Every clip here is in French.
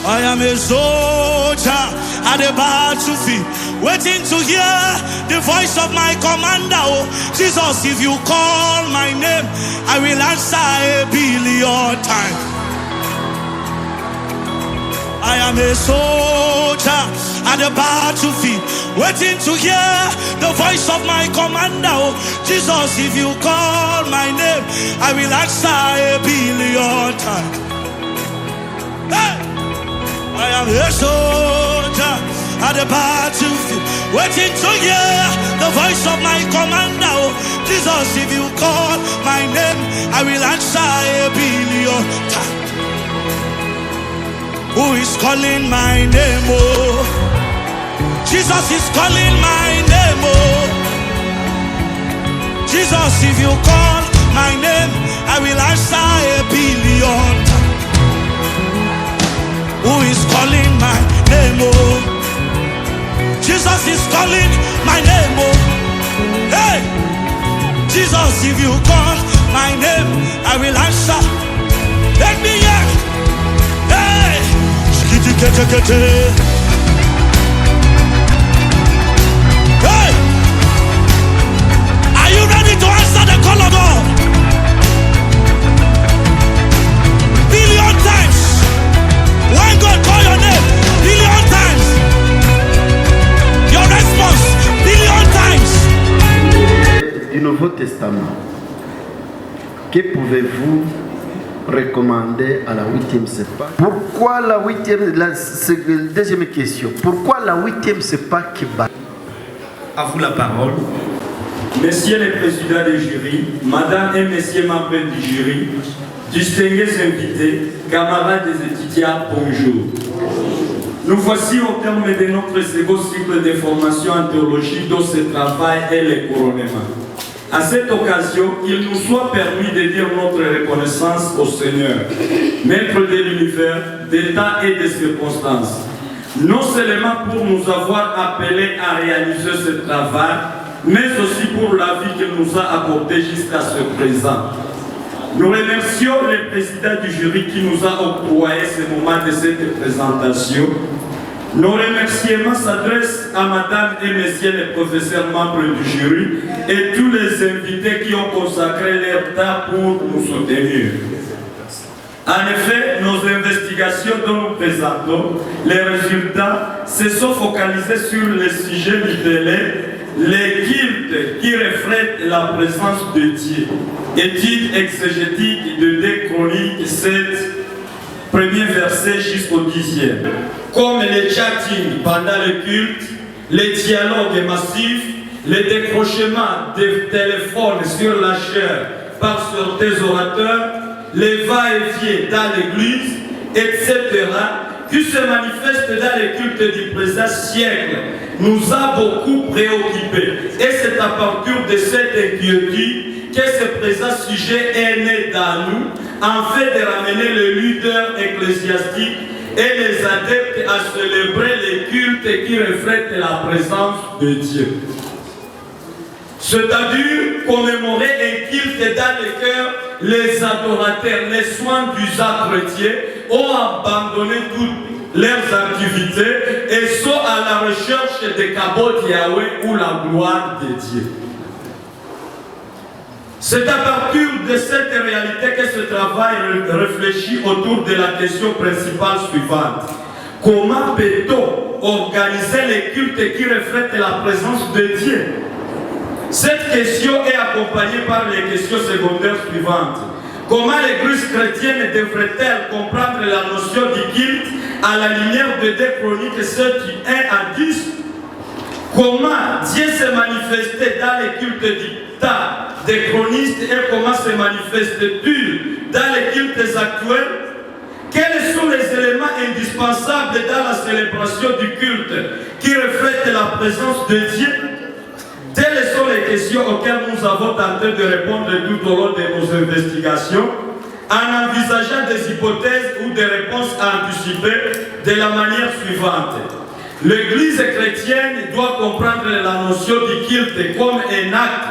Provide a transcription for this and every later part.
I am a soldier at the battlefield, waiting to hear the voice of my commander. Oh, Jesus, if you call my name, I will answer 1,000,000,000 times. I am a soldier at the battlefield, waiting to hear the voice of my commander. Oh, Jesus, if you call my name, I will answer 1,000,000,000 times. Hey! I am a soldier at the battlefield, waiting to hear the voice of my commander. Oh, Jesus, if you call my name, I will answer 1,000,000,000 times. Who is calling my name? Oh, Jesus is calling my name. Oh, Jesus, if you call my name, I will answer 1,000,000,000 times. Who is calling my name? Oh, Jesus is calling my name. Oh, hey, Jesus, if you call my name, I will answer. Let me hear. Hey, hey, are you ready to answer the call of God? 1,000,000,000 times. When God call your name, 1,000,000,000 times. Your response, 1,000,000,000 times. Du Nouveau Testament, que pouvez-vous recommander à la 8e CEPAC? Pourquoi la 8e, deuxième question, pourquoi la 8e CEPAC qui bat? À vous la parole. Messieurs les présidents du jury, madame et messieurs membres du jury, distingués invités, camarades des étudiants, bonjour. Nous voici au terme de notre second cycle de formation en théologie dont ce travail est le couronnement. À cette occasion, il nous soit permis de dire notre reconnaissance au Seigneur, maître de l'univers, des temps et des circonstances, non seulement pour nous avoir appelés à réaliser ce travail, mais aussi pour la vie qu'il nous a accordée jusqu'à ce présent. Nous remercions le président du jury qui nous a octroyé ce moment de cette présentation. Nos remerciements s'adressent à madame et messieurs les professeurs membres du jury et tous les invités qui ont consacré leur temps pour nous soutenir. En effet, nos investigations dont nous présentons, les résultats se sont focalisés sur le sujet libellé les cultes qui reflètent la présence de Dieu. Étude exégétique de 2 Chroniques 7, premier verset jusqu'au 10e. Comme les chattings pendant le culte, les dialogues massifs, les décrochements des téléphones sur la chair par certains orateurs, les va-et-vient dans l'église, etc., qui se manifestent dans les cultes du présent siècle, nous a beaucoup préoccupés. Et c'est à partir de cette inquiétude que ce présent sujet est né dans nous, en fait de ramener les leaders ecclésiastiques et les adeptes à célébrer les cultes qui reflètent la présence de Dieu. C'est-à-dire commémorer un culte dans lequel les adorateurs, les soins du chrétien ont abandonné toutes leurs activités et sont à la recherche de Kabod Yahweh ou la gloire de Dieu. C'est à partir de cette réalité que ce travail réfléchit autour de la question principale suivante. Comment peut-on organiser les cultes qui reflètent la présence de Dieu? Cette question est accompagnée par les questions secondaires suivantes. Comment l'Église chrétienne devrait-elle comprendre la notion du culte à la lumière de 2 Chroniques 7, 1 à 10? Comment Dieu s'est manifesté dans les cultes du temps des chronistes et comment se manifeste-t-il dans les cultes actuels? Quels sont les éléments indispensables dans la célébration du culte qui reflètent la présence de Dieu? Telles sont les questions auxquelles nous avons tenté de répondre tout au long de nos investigations en envisageant des hypothèses ou des réponses anticipées de la manière suivante. L'Église chrétienne doit comprendre la notion du culte comme un acte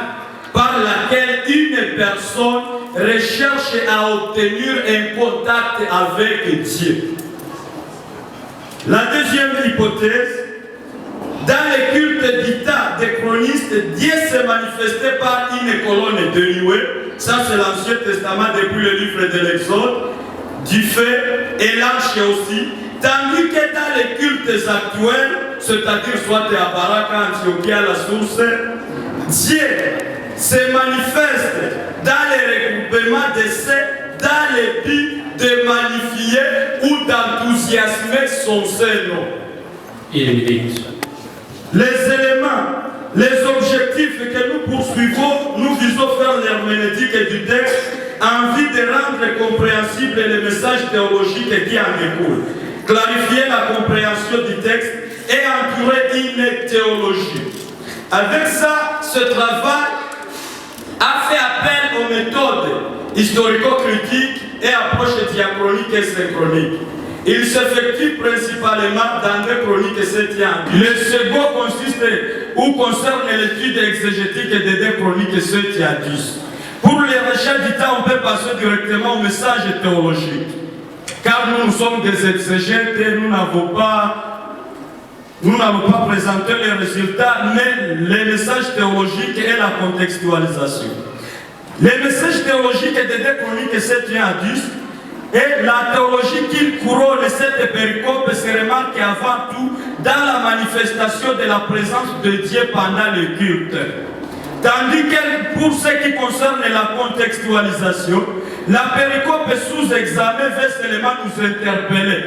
par lequel une personne recherche à obtenir un contact avec Dieu. La deuxième hypothèse, dans les cultes d'État des chronistes, Dieu s'est manifesté par une colonne de nuée. Ça, c'est l'Ancien Testament depuis le livre de l'Exode, du feu et l'arche aussi. Tandis que dans les cultes actuels, c'est-à-dire soit à Baraka, Antiochia, la source, Dieu se manifeste dans les regroupements d'essais, dans les buts de magnifier ou d'enthousiasmer son Seigneur. Les éléments, les objectifs que nous poursuivons, nous visons faire l'herméneutique du texte en vue de rendre compréhensible les messages théologiques qui en découlent, clarifier la compréhension du texte et entourer une théologie. Avec ça, ce travail a fait appel aux méthodes historico-critiques et approches diachroniques et synchroniques. Il s'effectue principalement dans deux chroniques septièmes. Le second consiste ou concerne l'étude exégétique des deux chroniques septièmes. Pour les recherches du temps, on peut passer directement au message théologique. Car nous sommes des exégètes et nous n'avons pas présenté les résultats, mais les messages théologiques et la contextualisation. Les messages théologiques des deux chroniques septièmes à 10 et la théologie qu'il couronne cette péricope se remarque avant tout dans la manifestation de la présence de Dieu pendant le culte. Tandis que pour ce qui concerne la contextualisation, la péricope sous examen veut seulement nous interpeller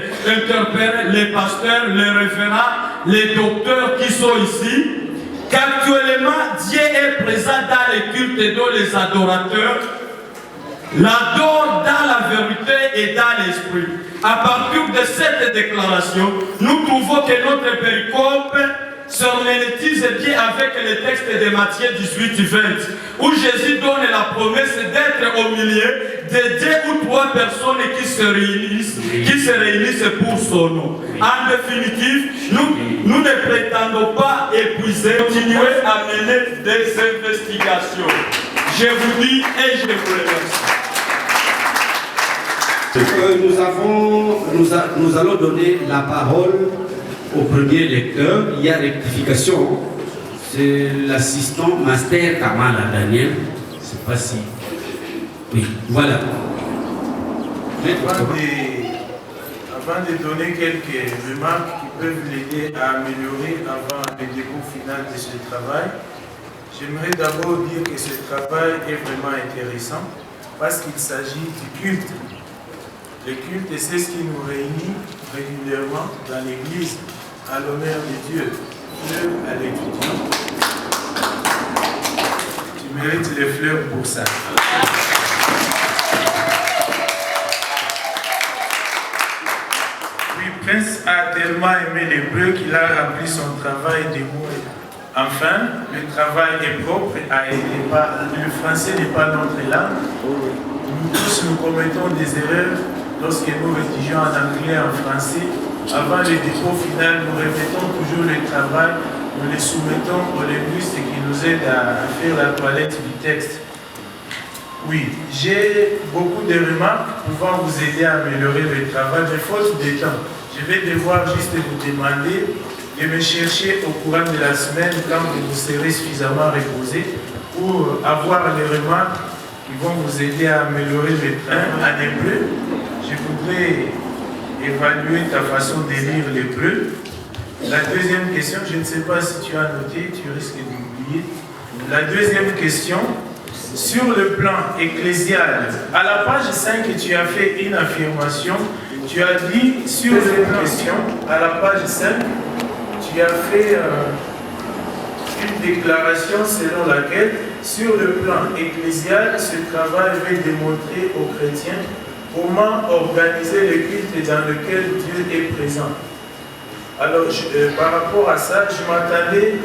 les pasteurs, les référents, les docteurs qui sont ici, qu'actuellement Dieu est présent dans les cultes dont les adorateurs l'adorent dans la vérité et dans l'esprit. À partir de cette déclaration, nous trouvons que notre péricope s'herménétise bien avec le texte de Matthieu 18-20, où Jésus donne la promesse d'être au milieu de 2 ou 3 personnes qui se réunissent pour son nom. En définitive, nous ne prétendons pas épuiser, continuer à mener des investigations. Je vous dis et je vous remercie. Nous allons donner la parole au premier lecteur. Il y a rectification. C'est l'assistant Master Kamala Daniel. Je ne sais pas si... Oui, voilà. Avant de donner quelques remarques qui peuvent l'aider à améliorer avant le dépôt final de ce travail, j'aimerais d'abord dire que ce travail est vraiment intéressant parce qu'il s'agit du culte. Le culte, c'est ce qui nous réunit régulièrement dans l'Église à l'honneur de Dieu, fleur à l'étudiant. Tu mérites les fleurs pour ça. Oui, Prince a tellement aimé l'hébreu qu'il a rempli son travail de mots. Enfin, le travail est propre, le français n'est pas notre langue. Nous tous nous commettons des erreurs lorsque nous rédigeons en anglais et en français. Avant le dépôt final, nous répétons toujours le travail, nous le soumettons aux linguistes qui nous aident à faire la toilette du texte. Oui, j'ai beaucoup de remarques pouvant vous aider à améliorer le travail, mais faute de temps. Je vais devoir juste vous demander de me chercher au courant de la semaine quand vous serez suffisamment reposé pour avoir les remarques qui vont vous aider à améliorer le travail en hébreu. Je voudrais évaluer ta façon de lire l'hébreu. La deuxième question, je ne sais pas si tu as noté, tu risques d'oublier. La deuxième question, sur le plan ecclésial, à la page 5, tu as fait une affirmation. Tu as dit sur cette question, à la page 5, tu as fait une déclaration selon laquelle, sur le plan ecclésial, ce travail va démontrer aux chrétiens comment organiser le culte dans lequel Dieu est présent. Alors, par rapport à ça, je m'attendais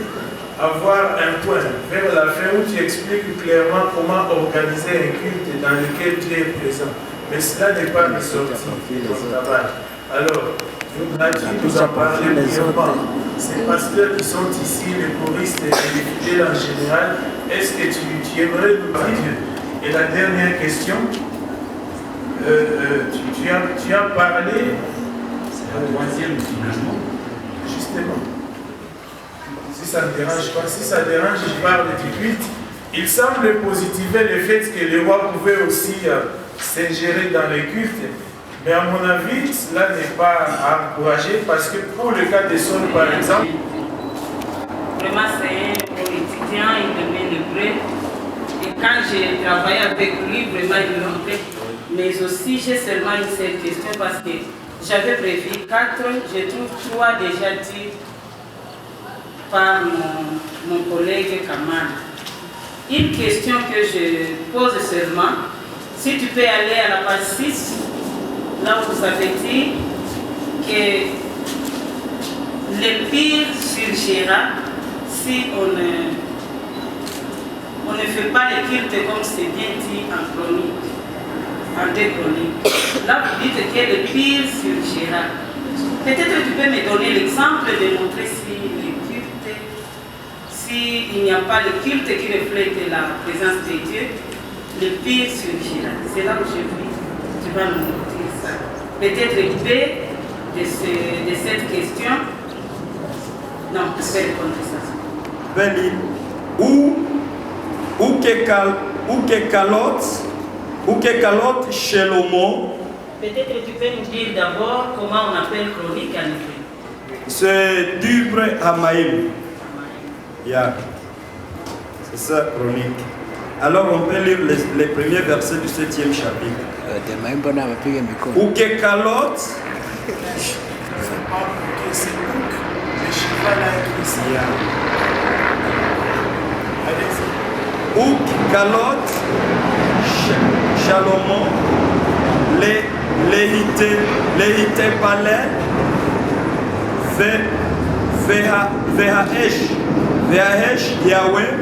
à voir un point vers la fin où tu expliques clairement comment organiser un culte dans lequel Dieu est présent. Mais cela n'est pas ressorti de ton travail. Alors, tu nous as parlé brièvement. Ces pasteurs qui sont ici, les choristes et les fidèles en général, est-ce que tu aimerais nous dire? Et la dernière question, tu as parlé troisième finalement. Justement. Si ça ne dérange pas, si ça dérange, je parle du culte. Il semble positiver le fait que les rois pouvaient aussi s'ingérer dans les cultes. Mais à mon avis, cela n'est pas à encourager parce que pour le cas de Saul, par exemple, vraiment, c'est un étudiant, il devient hébreu. Et quand j'ai travaillé avec lui, vraiment, il me montrait. Mais aussi, j'ai seulement une seule question parce que j'avais prévu 4, je trouve 3 déjà dit par mon collègue Kamal. Une question que je pose seulement, si tu peux aller à la page 6, là où vous avez dit que le pire surgira si on ne fait pas le culte comme c'est bien dit en chronique, en 2 chroniques. Là, vous dites que le pire surgira. Peut-être tu peux me donner l'exemple de montrer si le culte, s'il n'y a pas le culte qui reflète la présence de Dieu, le pire surgira. C'est là où je vis. Tu vas nous montrer ça. Peut-être l'idée de cette question. Non, je vais répondre à ça. Beli, ou que calotte chez l'homo. Peut-être tu peux nous dire d'abord comment on appelle chronique en effet. C'est d'Ubre Hamaïm. Yeah. C'est ça, chronique. Alors on peut lire les premiers versets du 7e chapitre. Ou que calotte. c'est pas que c'est bouc, le cheval a ici. Allez-y. Ou calotte, Salomon, Léhité Palais, Vehaesh Yahweh,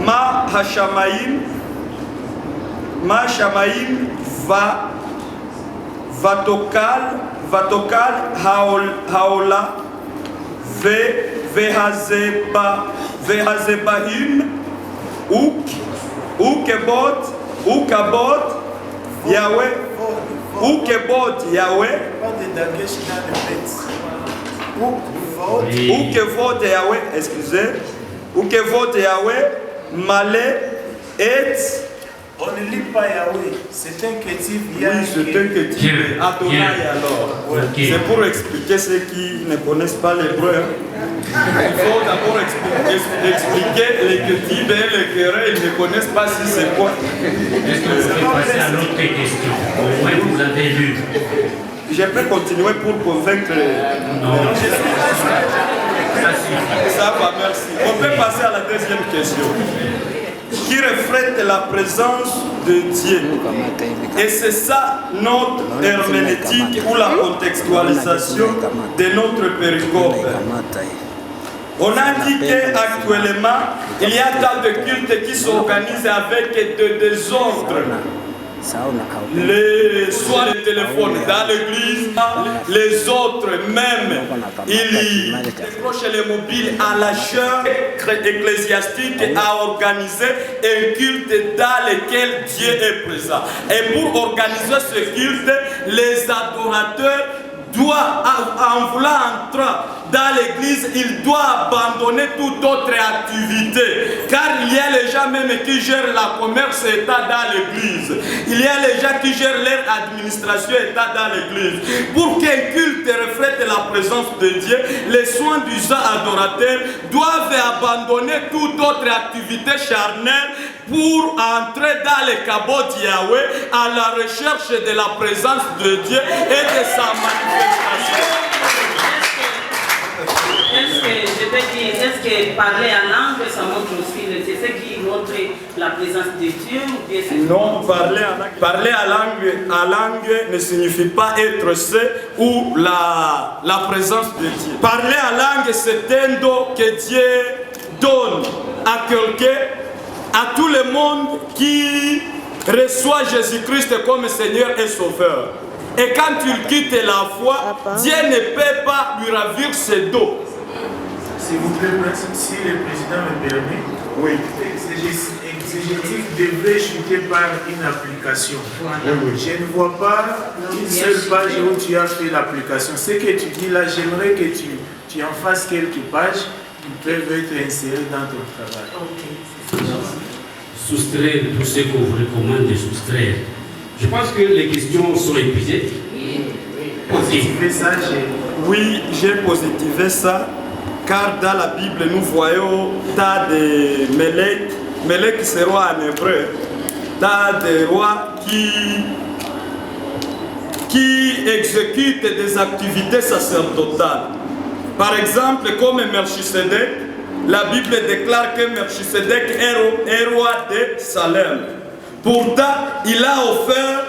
Ma Hashamaim, Vatokal, Haola, Vehazebahim, Ukabot, Yahweh, Pas de Dagesh dans le bête. Ukevot Yahweh, excusez, Ukevot Yahweh, Malé, et. On ne lit pas Yahweh, c'est un kétiv. Oui, c'est un kétiv. Adonai alors. Ouais. Okay. C'est pour expliquer ceux qui ne connaissent pas l'hébreu. Il faut d'abord expliquer les kétiv et les kérés, ils ne connaissent pas si c'est quoi. Est-ce que vous pouvez passer à l'autre question? Au moins vous l'avez lu. Je peux continuer pour convaincre. Non. Ça va, merci. On peut passer à la deuxième question, qui reflète la présence de Dieu. Et c'est ça notre herméneutique ou la contextualisation de notre péricope. On a dit qu'actuellement, il y a tant de cultes qui s'organisent avec de désordre. Soit les téléphones dans l'église, les autres même, ils décrochent les mobiles à la chaire ecclésiastique à organiser un culte dans lequel Dieu est présent. Et pour organiser ce culte, les adorateurs doivent, en voulant entrer dans l'église, il doit abandonner toute autre activité. Car il y a les gens même qui gèrent la commerce état dans l'église. Il y a les gens qui gèrent leur administration état dans l'église. Pour qu'un culte reflète la présence de Dieu, les soins du saint adorateur doivent abandonner toute autre activité charnelle pour entrer dans le cabot de Yahweh à la recherche de la présence de Dieu et de sa manifestation. Est-ce que, je peux dire, est-ce que parler en langue, ça montre aussi, c'est ce qui montre la présence de Dieu ou bien c'est... Non, parler en langue ne signifie pas être seul ou la présence de Dieu. Parler en langue, c'est un don que Dieu donne à quelqu'un, à tout le monde qui reçoit Jésus-Christ comme Seigneur et Sauveur. Et quand il quitte la foi, Dieu ne peut pas lui ravir ses dons. S'il vous plaît, si le président me permet, Oui. Exégétique devrait chuter par une application. Je ne vois pas une seule page où tu as fait l'application. Ce que tu dis là, j'aimerais que tu en fasses quelques pages qui peuvent être insérées dans ton travail. Soustraire tout ce qu'on vous recommande de soustraire. Je pense que les questions sont épuisées. Oui, j'ai positivé ça, car dans la Bible, nous voyons tas de Mélèques. Mélèques, c'est roi en hébreu. Tas de rois qui exécutent des activités sacerdotales. Par exemple, comme Melchisedec, la Bible déclare que Melchisedec est roi de Salem. Pourtant, il a offert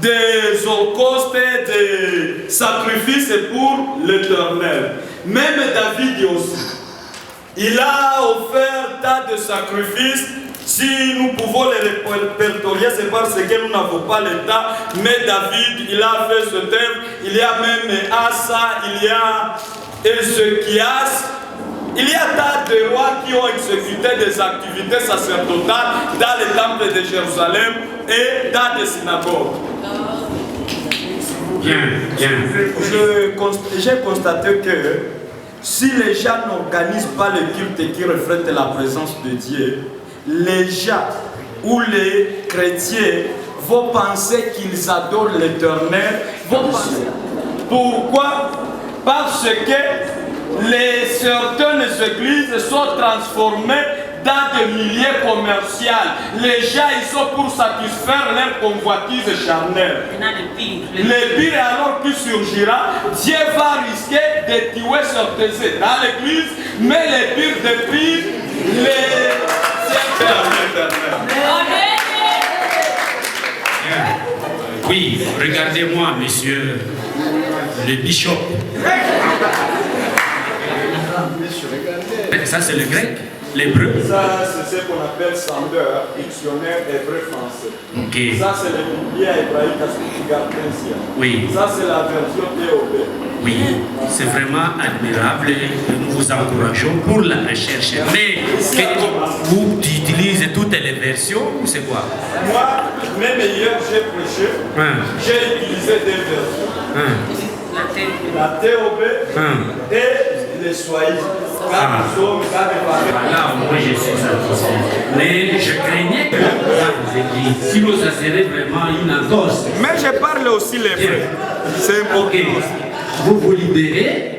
des holocaustes, des sacrifices pour l'Éternel. Même David aussi. Il a offert tas de sacrifices. Si nous pouvons les répertorier, c'est parce que nous n'avons pas le temps. Mais David, il a fait ce thème. Il y a même Asa, il y a Ézéchias. Il y a tas de rois qui ont exécuté des activités sacerdotales dans le temple de Jérusalem et dans des synagogues. J'ai constaté que si les gens n'organisent pas le culte qui reflète la présence de Dieu, les gens ou les chrétiens vont penser qu'ils adorent l'Éternel. Pourquoi? Parce que certaines églises sont transformées dans des milieux commerciaux. Les gens, ils sont pour satisfaire leur convoitise charnelle. Le pire alors qui surgira, Dieu va risquer de tuer certains dans l'église, mais le pire de pire, les Oui, regardez-moi, monsieur le bishop. Ça, c'est le grec, l'hébreu. Ça, c'est ce qu'on appelle Sander, dictionnaire hébreu-français. Okay. Ça, c'est le biblique hébraïque Gartensien. Oui. Ça, c'est la version TOB. Oui, c'est vraiment admirable et nous vous encourageons pour la recherche. Mais vous utilisez toutes les versions ou c'est quoi? Moi, même hier, j'ai prêché, j'ai utilisé des versions. La TOB et les Swahili. Là, moi je sais ça. Mais je craignais que sinon ça serait vraiment une entorse. Mais je parle aussi l'hébreu. C'est important. Okay. Vous vous libérez.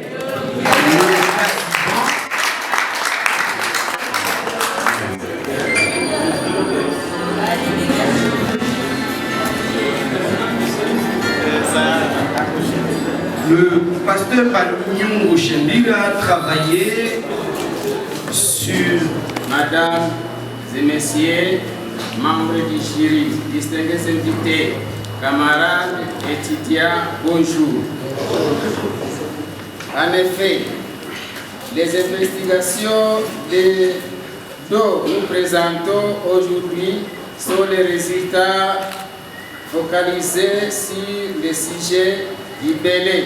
Le pasteur Pagnon Oshembira a travaillé sur Madame et Messieurs, membres du jury, distingués invités, camarades, étudiants, bonjour. En effet, les investigations dont nous présentons aujourd'hui sont les résultats focalisés sur le sujet libellé,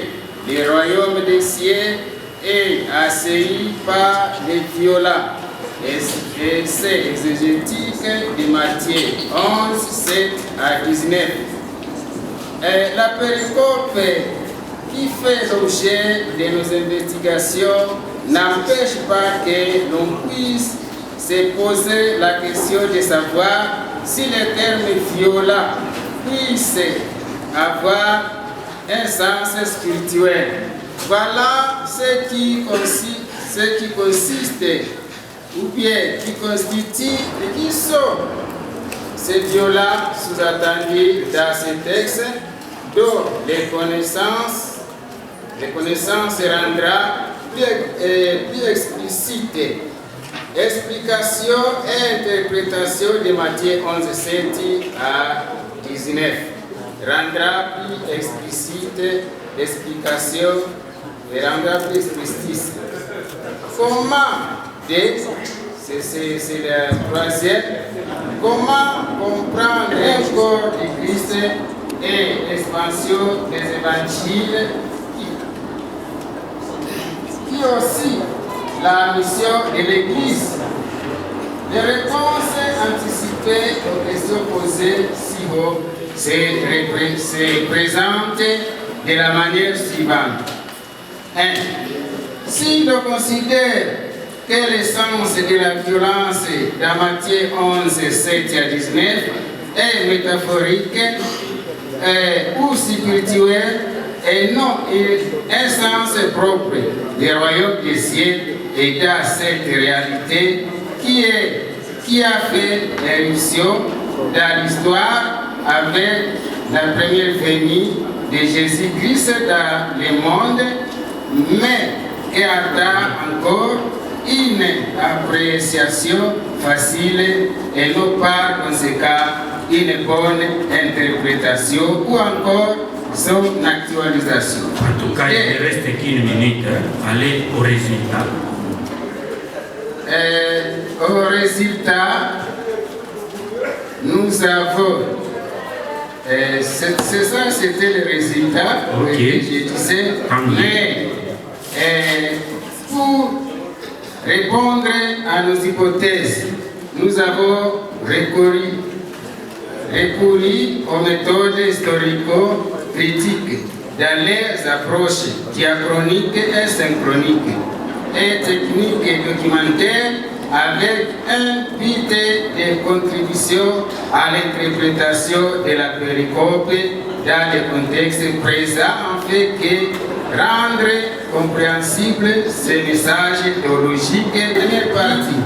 le royaume des cieux est assailli par les violents. Et c'est exégétique de Matthieu 11, 7 à 19. Et la péricope qui fait l'objet de nos investigations n'empêche pas que l'on puisse se poser la question de savoir si les termes violents puissent avoir un sens spirituel. Voilà ce qui consiste ou bien qui constitue et qui sont ces violents sous-attendus dans ce texte, dont les connaissances rendra plus explicite. Explication et interprétation de Matthieu 11, 7 à 19 rendra plus explicite l'explication et rendra plus explicite. Comment, c'est la troisième, comment comprendre un corps de Christ et l'expansion des évangiles qui aussi la mission de l'Église. Les réponses anticipées aux questions posées ci-haut se présentent de la manière suivante. 1. Si l'on considère que l'essence de la violence dans Matthieu 11, 7 à 19 est métaphorique ou spirituelle et non un sens propre, le royaume des cieux est dans cette réalité qui a fait l'éruption dans l'histoire avec la première venue de Jésus-Christ dans le monde, mais qui attend encore une appréciation facile et non par conséquent une bonne interprétation ou encore son actualisation. En tout cas, il ne reste qu'une minute. Allez au résultat. Au résultat, nous avons... c'est ça, c'était le résultat que je disais. Mais pour répondre à nos hypothèses, nous avons recouru aux méthodes historico-critiques dans les approches diachroniques et synchroniques et techniques et documentaires avec un but de contribution à l'interprétation de la péricope dans le contexte présent, en fait que rendre compréhensible ces messages théologiques. Première partie.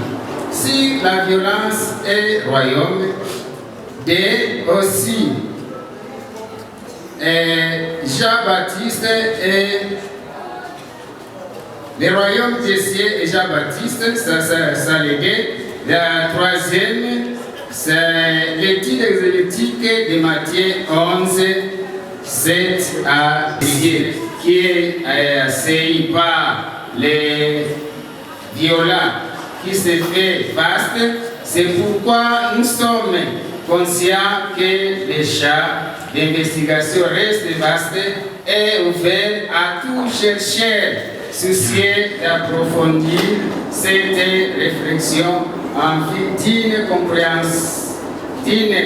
Si la violence est royaume, aussi Jean-Baptiste et le royaume des cieux et Jean-Baptiste, ça l'est. La troisième, c'est l'étude exégétique de Matthieu 11, 7 à 10, qui est assailli par les violents qui se fait vaste. C'est pourquoi nous sommes conscients que le champ d'investigation reste vaste et ouvert à tout chercheur soucieux d'approfondir cette réflexion en vue d'une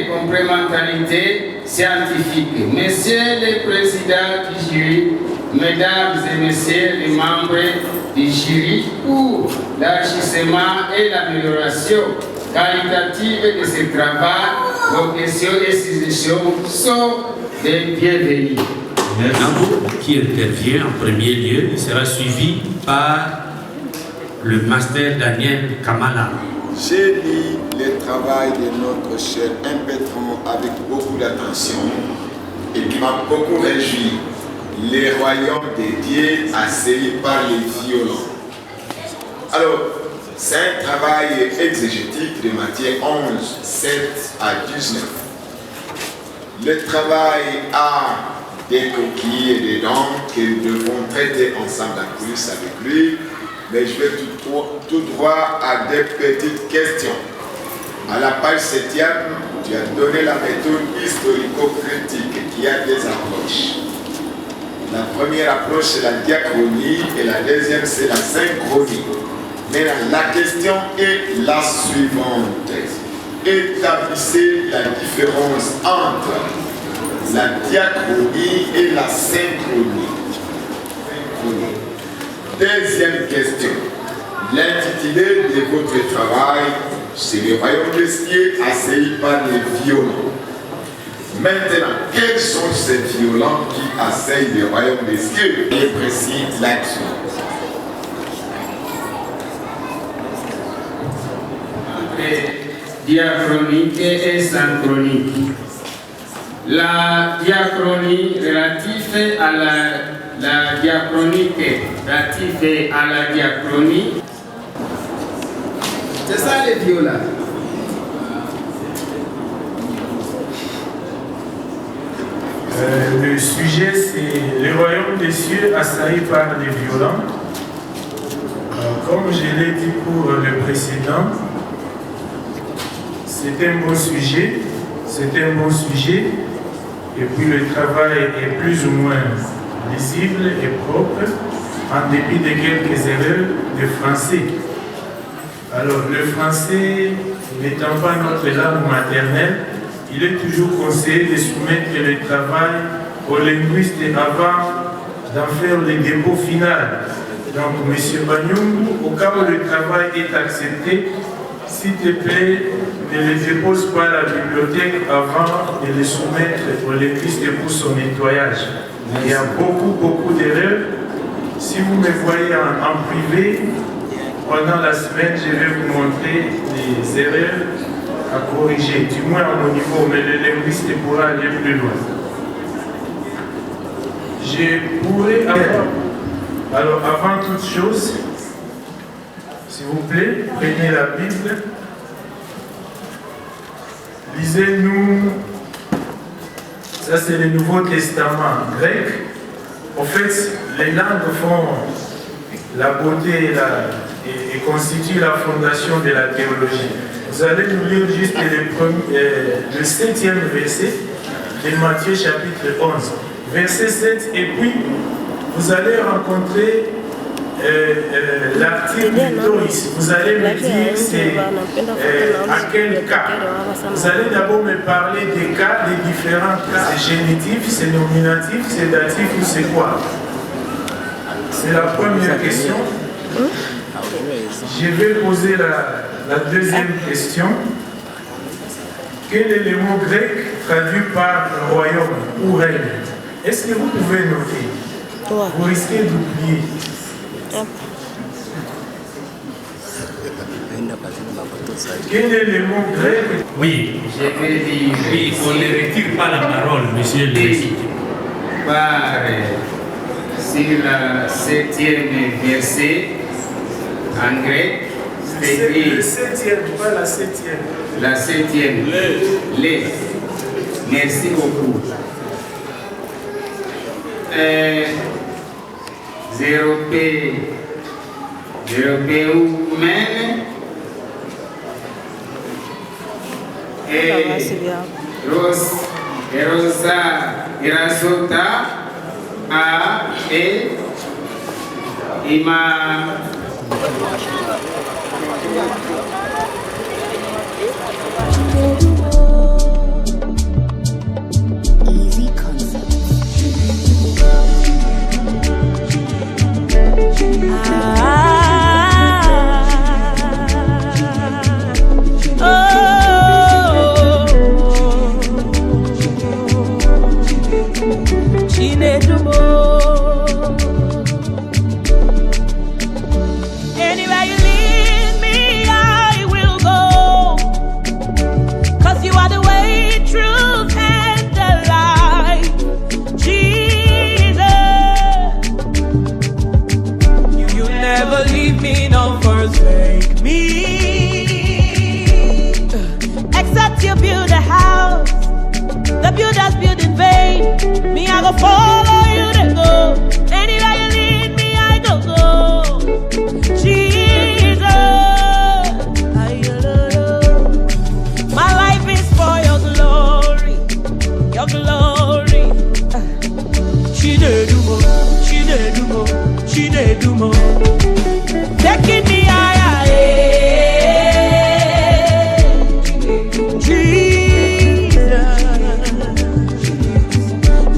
complémentarité scientifique. Monsieur le Président du jury, Mesdames et Messieurs les membres du jury, pour l'enrichissement et l'amélioration qualitative de ce travail, vos questions et suggestions sont les bienvenues. Maintenant, qui intervient en premier lieu, il sera suivi par le master Daniel Kamala. J'ai lu le travail de notre cher impétrant avec beaucoup d'attention et qui m'a beaucoup réjoui. Les royaumes des dieux assaillis par les violents. Alors, c'est un travail exégétique de Matthieu 11, 7 à 19. Le travail a des coquilles et des dents que nous devons traiter ensemble en plus avec lui, mais je vais tout droit à des petites questions. À la page 7e, tu as donné la méthode historico-critique qui a des approches. La première approche, c'est la diachronie et la deuxième, c'est la synchronie. Maintenant, la question est la suivante. Établissez la différence entre la diachronie et la synchronie. Deuxième question. L'intitulé de votre travail, c'est le royaume des cieux assailli par les violents. Maintenant, quels sont ces violents qui assaillent le royaume des cieux? Il est précis là-dessus. Diachronique et synchronique. La diachronie relative à la diachronique relative à la diachronie. C'est ça les violents. Le sujet, c'est le royaume des cieux assailli par les violents. Comme je l'ai dit pour le précédent, c'est un bon sujet. Et puis le travail est plus ou moins lisible et propre, en dépit de quelques erreurs de français. Alors, le français n'étant pas notre langue maternelle, il est toujours conseillé de soumettre le travail aux linguistes avant d'en faire le dépôt final. Donc, M. Banyungu, au cas où le travail est accepté, s'il te plaît, ne le dépose pas à la bibliothèque avant de le soumettre aux linguistes pour son nettoyage. Il y a beaucoup d'erreurs. Si vous me voyez en privé, pendant la semaine, je vais vous montrer les erreurs à corriger, du moins à mon niveau, mais le linguiste pourra aller plus loin. Je pourrais avoir... Alors, avant toute chose, s'il vous plaît, prenez la Bible. Lisez-nous, ça c'est le Nouveau Testament grec. En fait, les langues font la beauté et constituent la fondation de la théologie. Vous allez nous lire juste le 7e verset de Matthieu chapitre 11. Verset 7, et puis vous allez rencontrer l'article Toris. Vous allez me dire c'est à quel cas. Vous allez d'abord me parler des cas, des différents cas. C'est génitif, c'est nominatif, c'est datif ou c'est quoi? C'est la première question. Je vais poser la deuxième question. Quel est le mot grec traduit par royaume ou règne? Est-ce que vous pouvez noter? Vous risquez d'oublier. Quel est le mot grec? Oui, je vais dire. Oui, on ne retire pas la parole, monsieur le président. Sur le 7e verset, en grec, c'est écrit. Le 7e, pas la 7e. La 7e. Les. Merci beaucoup. Européen et Rosa Irasota A et Ima. Easy concept. Anywhere you lead me, I will go. 'Cause you are the way, truth, and the life. Jesus, you never leave me, nor forsake me. Except you build a house, the builders build in vain. Me, I go follow you to go. Anywhere you lead me, I go. Jesus, my life is for your glory, your glory. She did do more, she did do more, she did do more. Taking me higher, Jesus.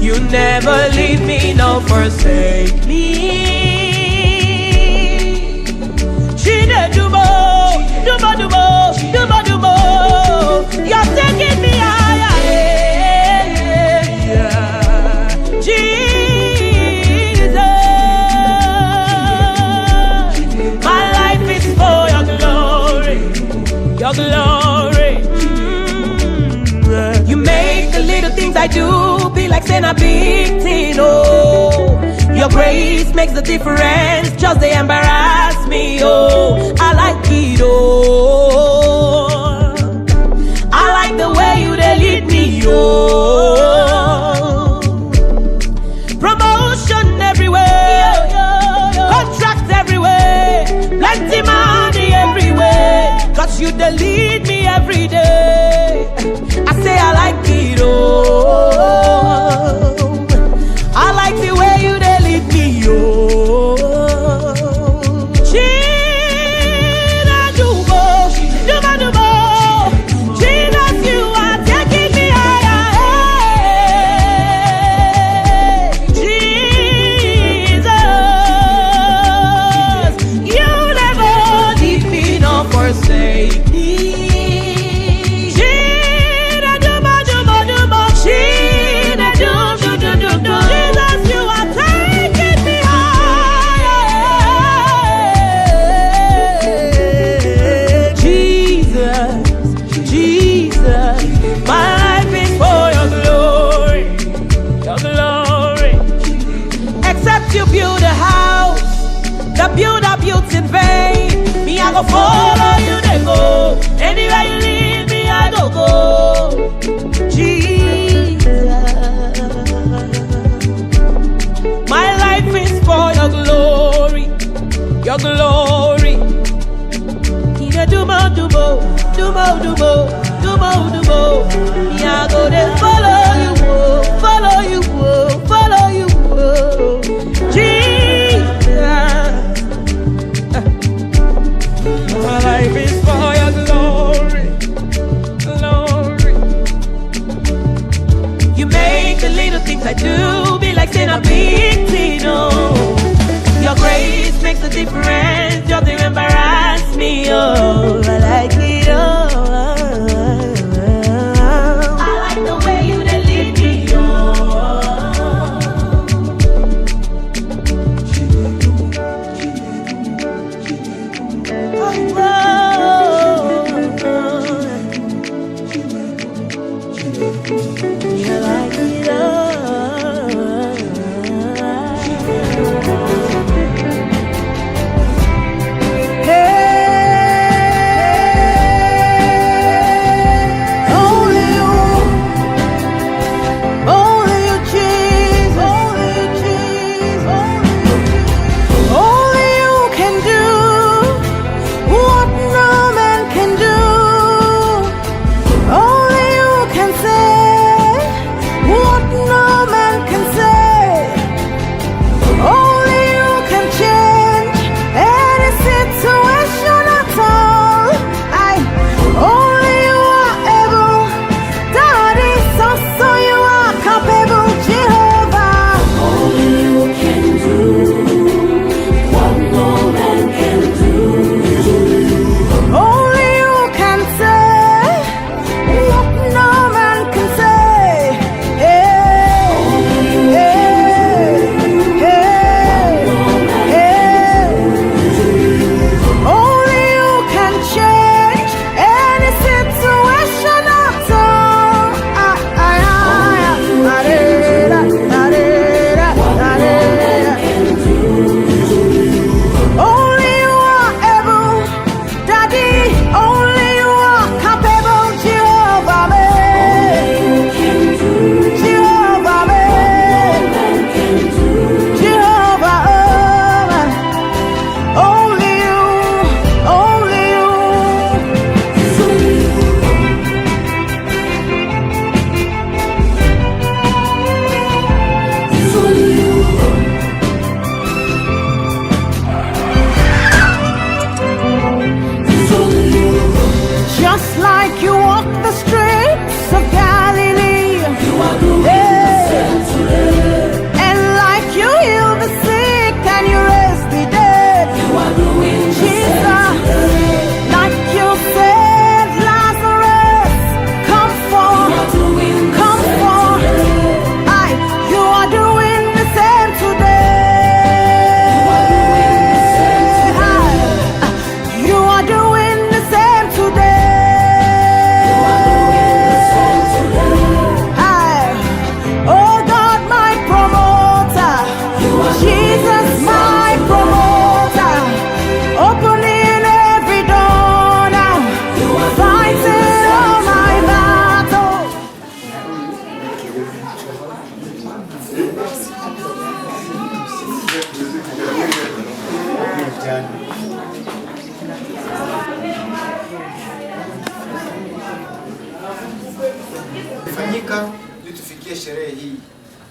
You never leave me, nor forsake me. You're taking me higher, Jesus. My life is for your glory, your glory. You make the little things I do be like saying a big thing, oh. Your grace makes the difference, just they embarrass me, oh. I like it, oh. I like the way you they lead me, oh. Promotion everywhere, contracts everywhere, plenty money everywhere. 'Cause you they lead me every day. I say I like it, oh. I like the way you they lead me, oh. She da do bo, you build a house, the builder builds in vain. Me, I go follow you, they go. Anywhere you lead me, I go go. Jesus, my life is for your glory, your glory. Do more, do more, do more, do more, do more, do more. Me, I go there, follow you, follow you, follow you, Jesus. My life is for your glory, glory. You make the little things I do be like saying a big thing, oh. Your grace makes a difference, just embarrass me, oh. I like it, oh. I like the way you lead me, oh. I like it, oh. Fanyika ili tufikie sherehe hii.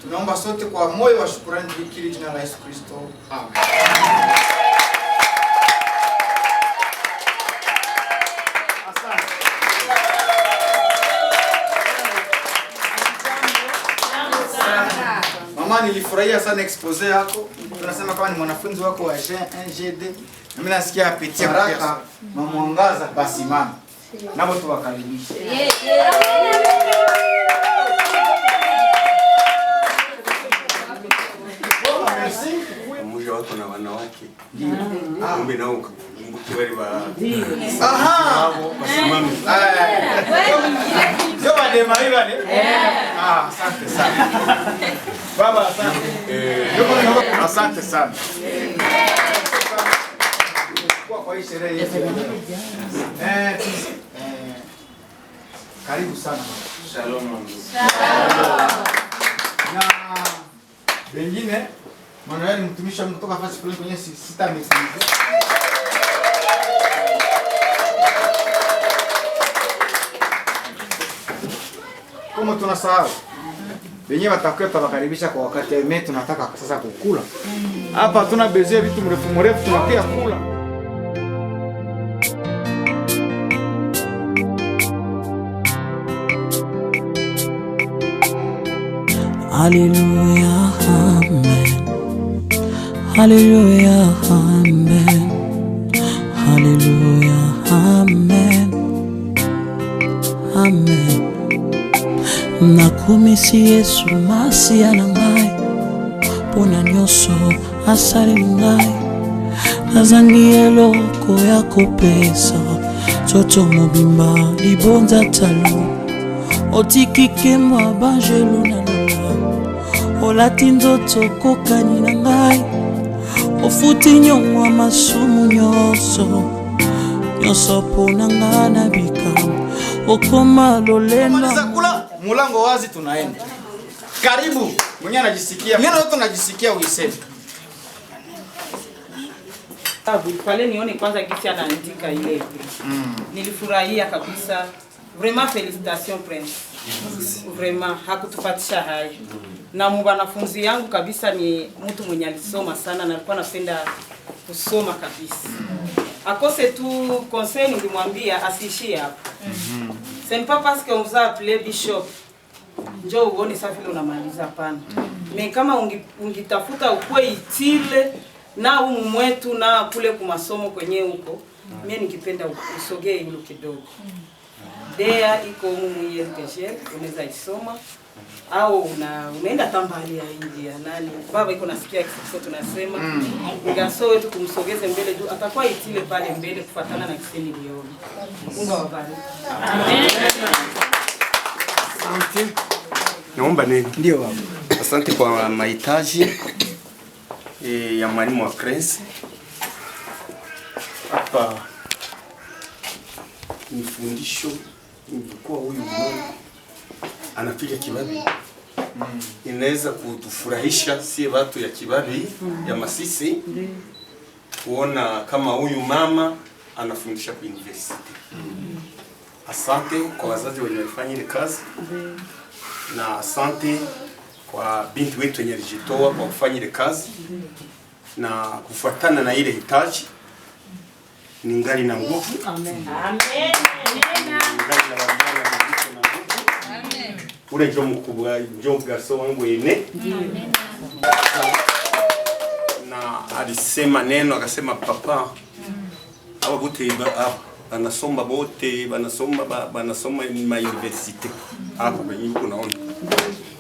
Tunaomba sote kwa moyo wa shukrani tukiri jina la Yesu Kristo. Amen. Mama, nilifurahia sana expose yako. Tunasema kama ni mwanafunzi wako wa GD. Na mimi nasikia apitia baraka na mwangaza, basi mama. Nabo tuwakaribishe. Mmoja wako na wanawake. Kumbe nao kumbuki wale wa. Aha. Wasimami. Ndio wale maiwa ne? Asante sana. Baba asante. asante sana. Kwa hii sherehe yetu. Karibu sana. Shalom. Na wengine Manuel mtumishi kutoka fasi fulani kwenye sita mesizi. Kama tunasahau wenyewe watakwenda wakaribisha kwa wakati mimi tunataka sasa kukula. Hapa tuna bezia vitu mrefu tunakia kula. Hallelujah, amen. Hallelujah, amen. Hallelujah, amen. Amen. Nakumisi Yesu masi anangai pona nyoso asali ngai nazangi eloko ya kopesa toto mobimba libonza talo otikike mwa banjelu na olati nzoto kokani na ngai ofuti nyongwa masumu nyonso pona nga na bikamo okoma lolenda mulango wazi tunaenda. Karibu. Mwenye anajisikia. Mimi na tunajisikia uiseme. Pale nione kwanza kisi anaandika ile. Nilifurahia kabisa. Vraiment félicitations Prince. Vraiment hakutupatisha haya. Na wanafunzi yangu kabisa ni mtu mwenye alisoma sana na alikuwa anapenda kusoma kabisa. Akose tu conseil nilimwambia asiishie hapo. Ce n'est pas parce qu'on vous a appelé bishop njoo uone safi leo unamaliza pana. Mais kama ungitafuta ukwe itile na humu mwetu na kule kwa masomo kwenye huko, mimi nikipenda usogee hilo kidogo. Dea iko humu YLPG unaweza isoma au unaenda tambali ya India nani. Baba iko nasikia kisiko tunasema ngaso wetu kumsogeze mbele juu atakuwa itile pale mbele kufuatana na kiseni lioni. Mungu awabariki. Asante. Naomba nini? Ndio baba. Asante kwa mahitaji ya mwalimu wa Prince. Hapa ni fundisho kwa huyu mwana anapiga kibabi. Inaweza kutufurahisha si watu ya kibabi ya Masisi kuona kama huyu mama anafundisha kwa university. Asante kwa wazazi wenye walifanya ile kazi. Na asante kwa binti wetu wenye alijitoa kwa kufanya ile kazi. Na kufuatana na ile hitaji ningali na nguvu. Amen. Amen. Ningali na barabara na nguvu. Amen. Ule ndio mkubwa ndio garso wangu ene. Amen. Na alisema neno akasema papa hawa bote banasoma bote banasoma ma university hapo kwenye huko naona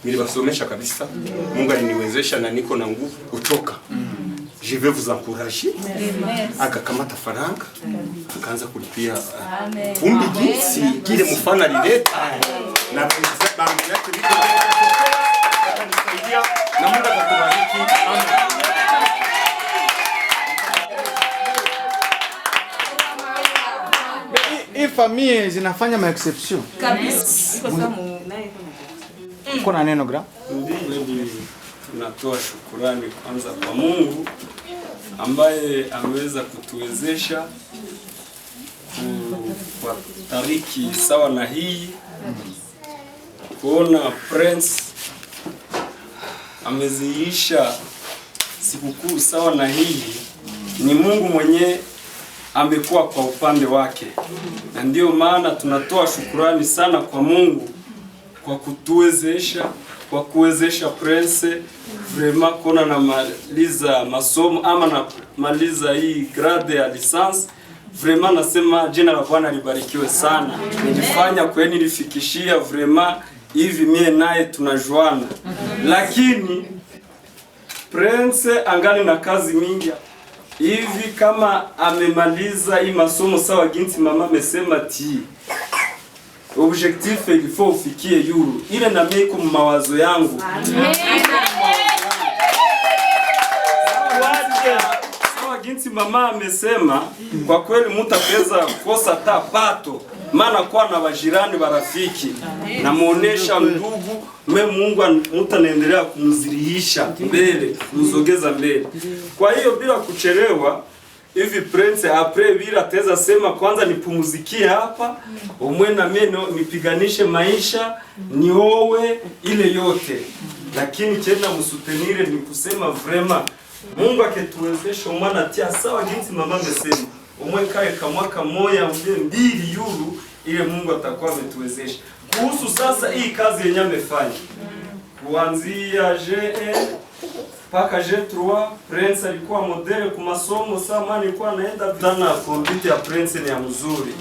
mimi basomesha kabisa. Mungu aliniwezesha na niko na nguvu kutoka. Je vais vous encourager. Akakamata faranga akaanza kulipia kumbi jinsi kile mfano alileta na kuzaba yake vile akanisaidia na Mungu atakubariki. Amen. Hii familia zinafanya ma exception. Kabisa. Kuna neno gra? Ndiyo, tunatoa shukurani kwanza kwa Mungu ambaye ameweza kutuwezesha kwa tariki sawa na hii kuona Prince ameziisha sikukuu sawa na hii. Ni Mungu mwenye amekuwa kwa upande wake, na ndio maana tunatoa shukurani sana kwa Mungu kwa kutuwezesha, kwa kuwezesha Prince vraiment kona na maliza masomo ama na maliza hii grade ya licence. Vraiment nasema jina la Bwana libarikiwe sana. Nilifanya kweni nilifikishia vraiment hivi mie naye tunajuana. Lakini Prince angali na kazi mingi. Hivi kama amemaliza hii masomo sawa ginti mama amesema ti objectif il faut ufikie yuru ile na mimi kwa mawazo yangu. Amen. mama amesema, kwa kweli mtu ataweza kukosa hata pato, maana kwa na wajirani barafiki na muonesha ndugu me Mungu mtu anaendelea kumzirihisha mbele, kumzogeza mbele. Kwa hiyo bila kuchelewa hivi Prince apre bila ataweza sema kwanza nipumuzikie hapa, umwe na mimi nipiganishe maisha, niowe ile yote. Lakini tena msutenire ni kusema vrema Mungu aketuwezesha umwana tia sawa jinsi mama amesema. Umwe kae kama mwaka moja uje 2 euro ile Mungu atakuwa ametuwezesha. Kuhusu sasa hii kazi yenye amefanya. Kuanzia G1 mpaka G3 Prince alikuwa modele kwa masomo, sama alikuwa anaenda dana kompyuta ya Prince ni ya mzuri.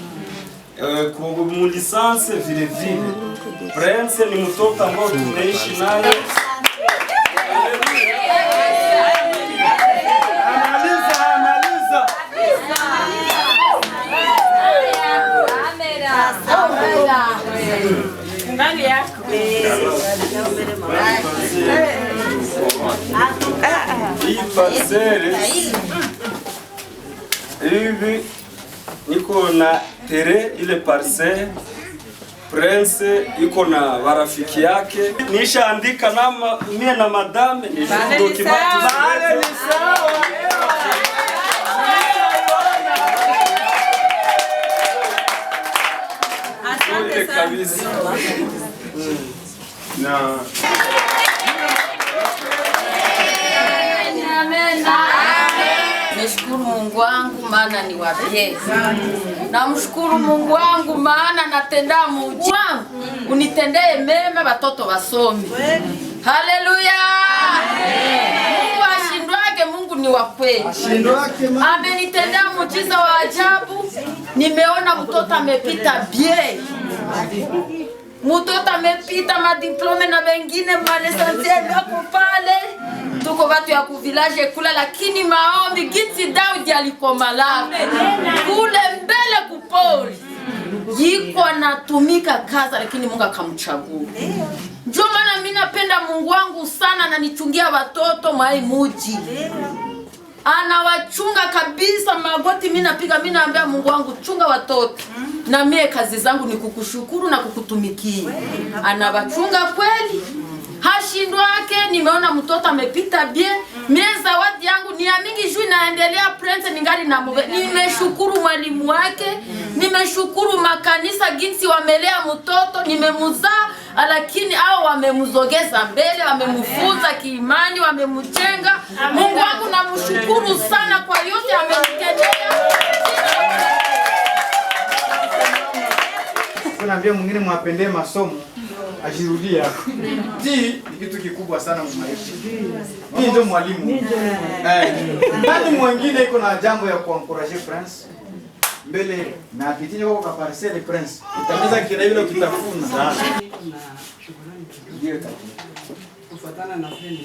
Kwa mulisanse vile vile. Prince ni mtoto ambao tumeishi naye. Ndani yako. Hii parcelle hivi niko na tere ile parcelle Prince iko na warafiki yake. Nishaandika na mimi na madame ni document ni sawa. Asante kabisa. Na Nashukuru Mungu wangu maana ni wapye. Namshukuru Mungu wangu maana natenda muujiza wangu. Unitendee mema watoto wasome. Haleluya. Mungu ashindwake, Mungu ni wa kweli. Amenitendea muujiza wa ajabu. Nimeona mtoto amepita bien. Mtoto amepita madiplome na wengine malesantia wako pale. Tuko watu ya kuvilaje kula, lakini maombi ginsi Daudi alikomala kule mbele kupori yiko anatumika kaza, lakini Mungu akamchagua. Ndio maana mimi napenda Mungu wangu sana na nichungia watoto mwai muji. Anawachunga kabisa magoti, mimi napiga, mimi naambia Mungu wangu chunga watoto. Na mie kazi zangu ni kukushukuru na kukutumikia. Anawachunga kweli. Hashindwake, nimeona mtoto amepita bien. Mie zawadi yangu ni ya mingi juu naendelea Prince ningali na mwe. Nimeshukuru mwalimu wake, nimeshukuru makanisa ginsi wamelea mtoto, nimemuzaa, lakini hao wamemzogeza mbele, wamemfunza kiimani, wamemjenga. Mungu wangu namshukuru sana kwa yote amenitendea. Naambia mwingine mwapendee masomo ajirudia. Ni kitu kikubwa sana mmaisha. Hii ndio mwalimu. Nani mwingine iko na jambo ya kuencourager Prince? Mbele na apitinye kwa parcelle Prince. Utaanza kila ile ukitafuna. Ndio kufuatana na friend.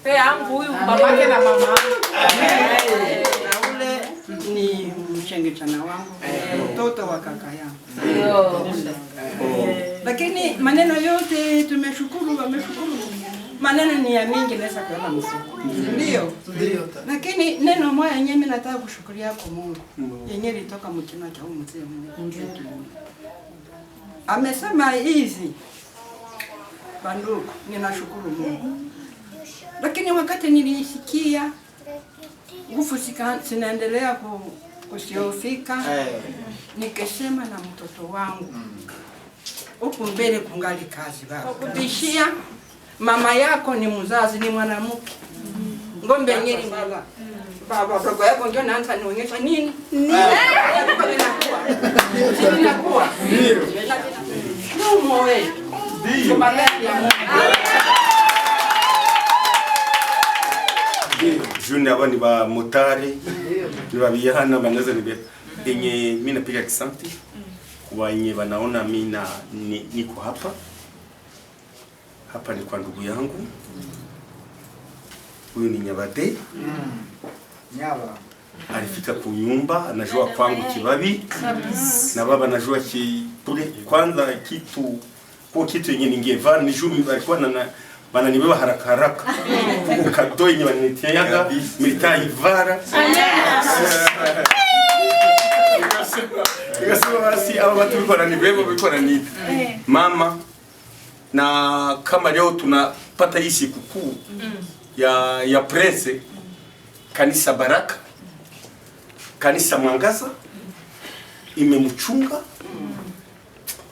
Pe yangu huyu babake na mama. Na ule ni mchengechana wangu, mtoto wa kaka yangu. Lakini maneno yote tumeshukuru, wameshukuru. Maneno ni ya mingi naweza kuona msoko. Ndio. Ndio. Lakini neno moja yenyewe mimi nataka kushukuria kwa Mungu. Yenyewe ilitoka mkina cha mzee Mungu. Amesema hizi. Banduku, ninashukuru Mungu. Lakini wakati nilisikia nguvu zinaendelea kusiofika, nikesema na mtoto wangu huku mbele kungali kazi baba. Kutishia mama yako ni mzazi, ni mwanamke. Ngombe yenyewe baba. Baba dogo yako ndio anaanza nionyesha nini? Ninakuwa. Ndio moyo. Ndio malezi ya Mungu. Juni aba ni ba motari ni babiyana banaza ni enye mimi napiga kisanti kwa yenye wanaona mimi niko hapa ni kwa ndugu yangu huyu ni Nyabade. Nyaba alifika kunyumba anajua kwangu kibabi na baba anajua kwanza kitu yenye ningevana ni jumi alikuwa bananibeba haraka haraka ukatoa yenye wanitiaga milita ivara nikasema basi aba watu biko nanibeba biko naniita mama, na kama leo tunapata hii sikukuu ya Prince, kanisa Baraka, kanisa Mwangaza imemchunga.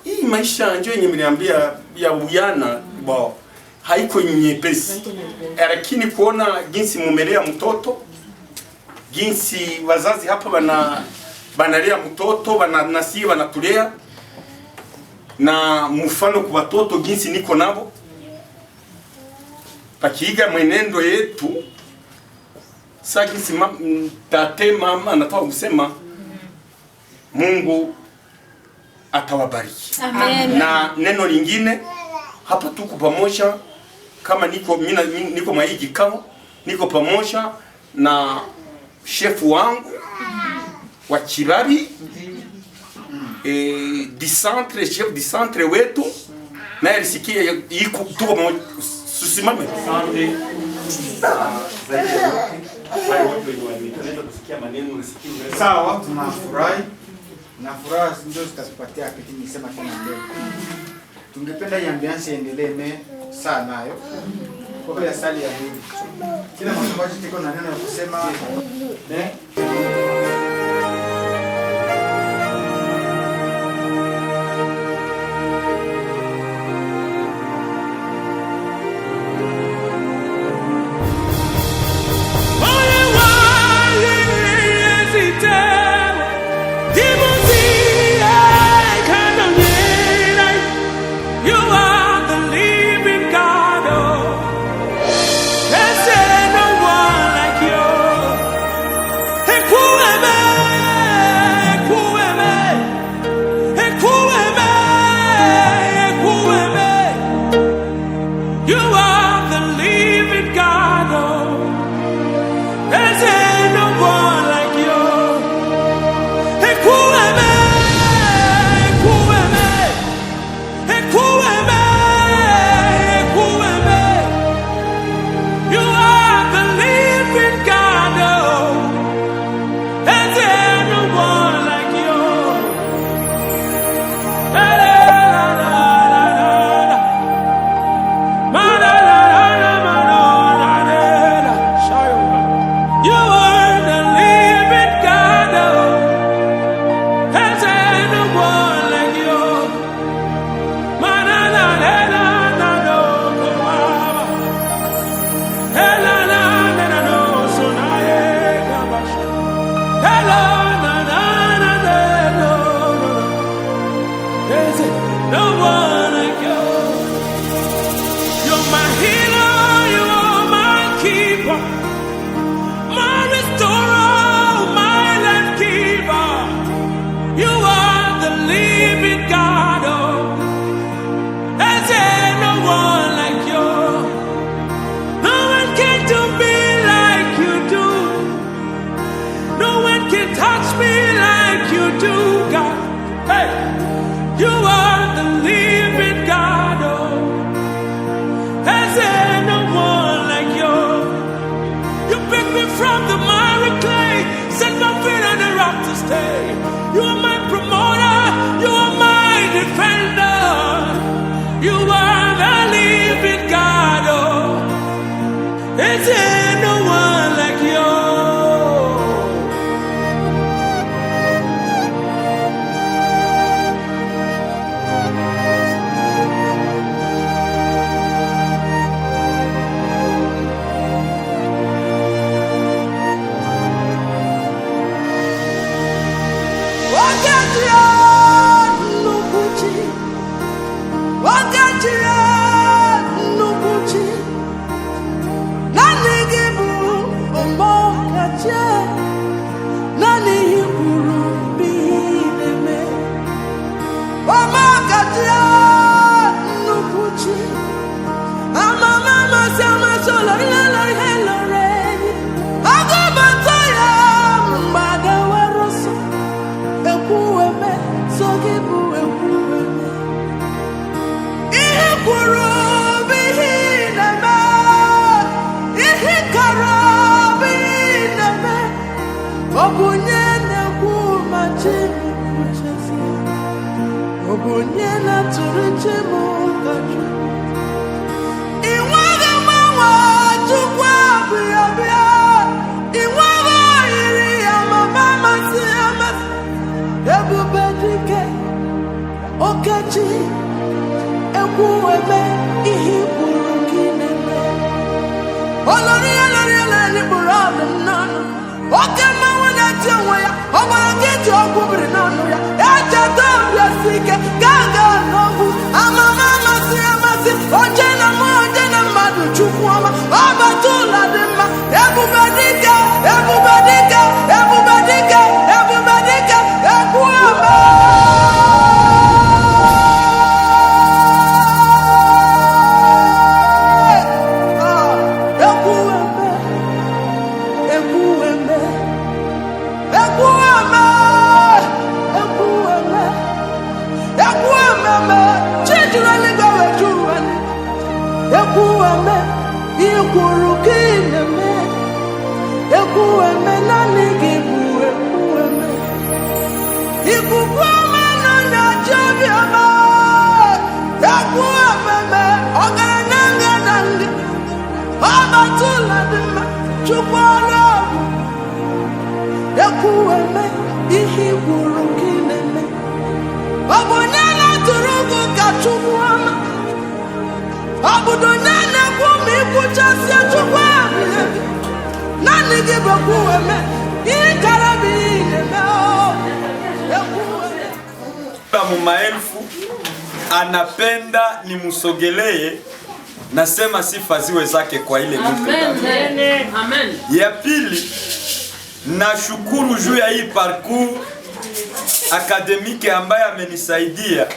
Hii maisha ndio yenye mliambia ya uyana bo haiko nyepesi, lakini kuona jinsi mumelea mtoto, jinsi wazazi hapa banalea mtoto, bananasi banatulea na mfano kwa watoto, jinsi niko nabo pakiiga mwenendo yetu. Sasa jinsi tate mama anatoa kusema Mungu atawabariki. Amen. Na neno lingine hapa tuko pamoja, kama niko mwa hii kikao, niko pamoja na shefu wangu wa Kibabi di centre, chef di centre wetu, na alisikia iko tuko pamoja. Susimame. Sawa, tunafurahi. Na furaha ndio zitatupatia kitu nisema tena leo. Tungependa hii ambiance iendelee sana nayo. Kwa vile sali ya Mungu. Kila mtu ambaye tiko na neno la kusema Obonyela turuche mokaju. Iwaga mawa chukwa bia. Iwaga iri ya mama masi amasi. Ebubedike okachi. Ekuweme ihiburu kineme. Olori ni burado nanu. Oke mawana tiwa ya. Obagiti okubiri nanu ya. Echa tabia sike gaga nobu. Amama masi amasi. Ojena madu chukwama. Abatula dima. Ebubedike. Ekuweme. Ekuweme, ikurukineme. Ekuweme nani gibu ekuweme. Ikuweme nani jabiama. Ekuweme, ogananga nange. Abatula dima, chukwara. Ekuweme, ihikurukineme. Obonyela turugu kachukwama. Abudonana kumi kuchasia chukwami. Nani gibe kuweme. Ikarabine meo. Maelfu anapenda nimusogelee, nasema sifa ziwe zake kwa ile mtu. Amen. Ya pili, nashukuru juu ya hii parcours akademike ambaye amenisaidia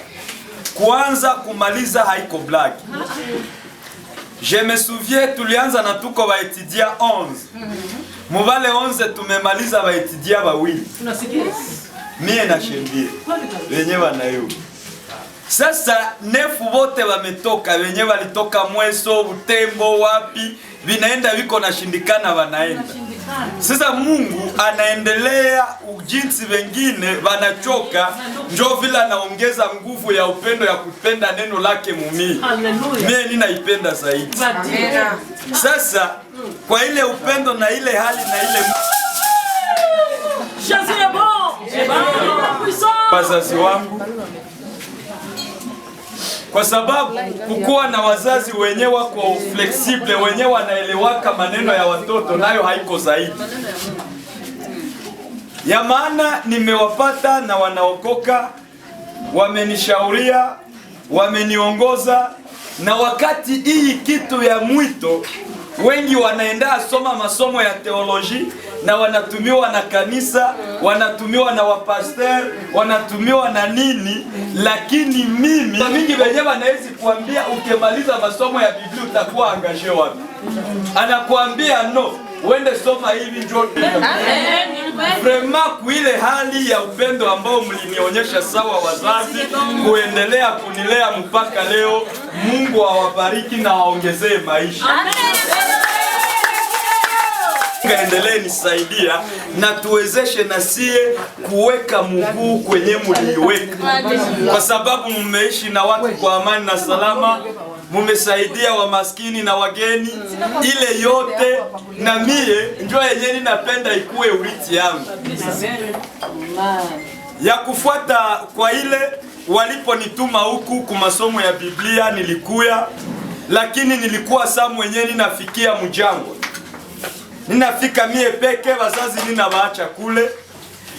kwanza kumaliza haiko blague. Je me souviens tulianza na tuko ba etudia 11. Mubale 11 tumemaliza ba etudia bawili. Mie na Shembie. Wenye wanayo. Sasa nefu wote wametoka, wenye walitoka Mweso, Butembo, wapi, vinaenda viko na shindikana wanaenda. Sasa Mungu anaendelea ujinsi wengine wanachoka, njo vile anaongeza nguvu ya upendo ya kupenda neno lake mumii. Mie ninaipenda zaidi. Sasa kwa ile upendo na ile hali na ile wazazi wangu, kwa sababu kukuwa na wazazi wenye wako flexible, wenye wanaelewaka maneno ya watoto, nayo haiko zaidi ya maana. Nimewapata na wanaokoka, wamenishauria, wameniongoza, na wakati hii kitu ya mwito, wengi wanaenda soma masomo ya teoloji na wanatumiwa na kanisa, wanatumiwa na wapasteur, wanatumiwa na nini, lakini mimi mingi wenyewe wanaezi kuambia ukimaliza masomo ya Biblia utakuwa angaje wapi. Anakuambia no, uende soma hivi njoo. Vraiment kuile hali ya upendo ambao mlinionyesha sawa wazazi, kuendelea kunilea mpaka leo. Mungu awabariki na aongezee maisha. Endelee nisaidia na tuwezeshe na sie kuweka mguu kwenye muliweka, kwa sababu mmeishi na watu kwa amani na salama, mumesaidia wa maskini na wageni. Ile yote na mie njoo yenye ninapenda ikuwe urithi yangu ya kufuata. Kwa ile waliponituma huku kwa masomo ya Biblia nilikuya, lakini nilikuwa saa mwenye ninafikia mjango. Ninafika mie peke, wazazi ninawaacha kule.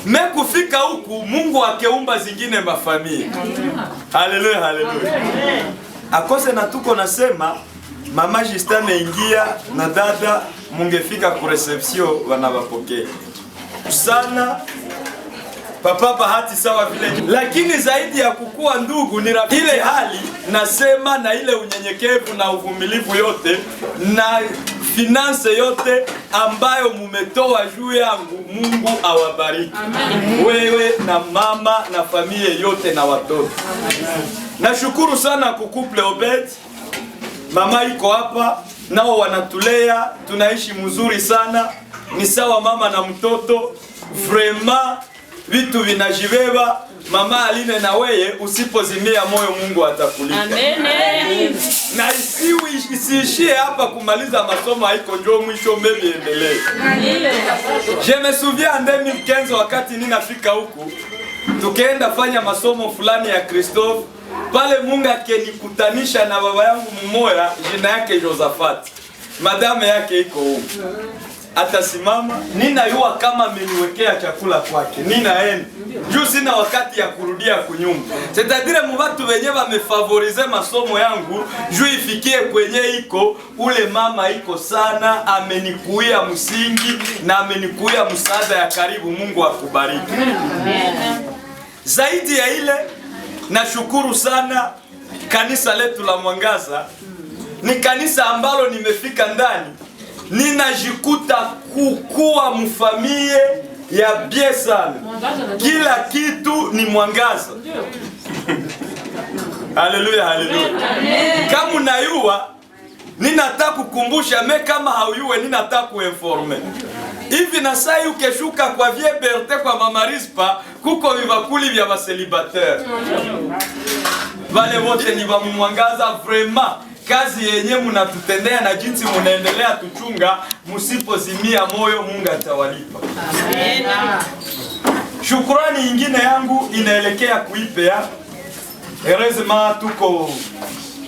Mekufika huku Mungu akeumba zingine mafamilia. Haleluya, haleluya. Akose na tuko nasema mama Justine ingia na dada mungefika ku reception wanawapokea sana. Papa Bahati sawa vile, lakini zaidi ya kukua ndugu ni ile hali nasema, na ile unyenyekevu na uvumilivu yote na finance yote ambayo mumetoa juu yangu. Mungu awabariki. Amen. Wewe na mama na familia yote na watoto. Nashukuru sana kukuple Obed. Mama iko hapa, nao wanatulea, tunaishi mzuri sana. Ni sawa mama na mtoto. Vraiment vitu vinajibeba, Mama Aline na weye usipozimia moyo Mungu atakulipa. Amen. Na isiishie hapa kumaliza masomo haiko ndio mwisho mbele endelee. Je me souviens en 2015 wakati ninafika huku tukaenda fanya masomo fulani ya Christophe pale Mungu akenikutanisha na baba yangu mmoja jina yake Josephat. Madame yake iko huko. Atasimama, ninayua kama ameniwekea chakula kwake. Ninaenda. Juu sina wakati ya kurudia kunyumba. C'est-à-dire mubatu wenye wamefavorize masomo yangu, juu ifikie kwenye iko, ule mama iko sana, amenikuia msingi na amenikuia msaada ya karibu. Mungu akubariki. Zaidi ya ile, nashukuru sana kanisa letu la Mwangaza. Ni kanisa ambalo nimefika ndani ninajikuta kukua mfamie ya bie sana. Kila kitu ni mwangaza. Haleluya, haleluya. Kama unayua, ninataka kukumbusha, me kama hauyue ninataka kuinforme. Hivi na sai ukeshuka kwa vie Berte kwa Mama Rispa, kuko vivakuli vya baselibateur. Wale wote ni wa Mwangaza vraiment. Kazi yenye mnatutendea na jinsi mnaendelea tuchunga, msipozimia moyo Mungu atawalipa. Amen. Shukrani nyingine yangu inaelekea kuipea. Heureusement tuko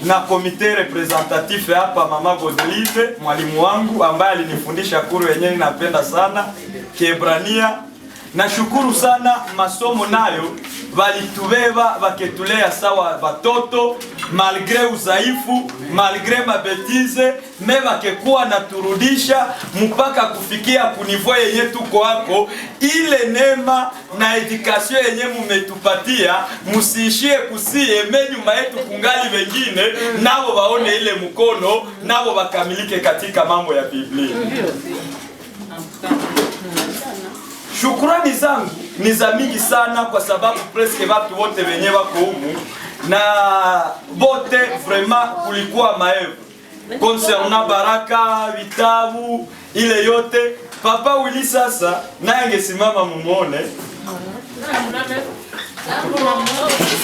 na komite representatif hapa, Mama Godelive, mwalimu wangu ambaye alinifundisha kuru yenyewe napenda sana Kiebrania. Nashukuru sana masomo nayo valitubeba baketulea sawa watoto malgré uzaifu, malgré mabetize, me bakekuwa naturudisha mpaka kufikia kunivyo yenye tuko hako. Ile neema na edukasyon yenye mumetupatia musiishie kusie, me nyuma yetu kungali wengine nabo waone ile mkono, nabo wakamilike katika mambo ya Biblia. Shukrani zangu ni za mingi sana kwa sababu presque watu wote wenye wako humu na bote vraiment kulikuwa maevre concernant baraka, vitabu, ile yote. Papa Willy sasa naye angesimama mumuone.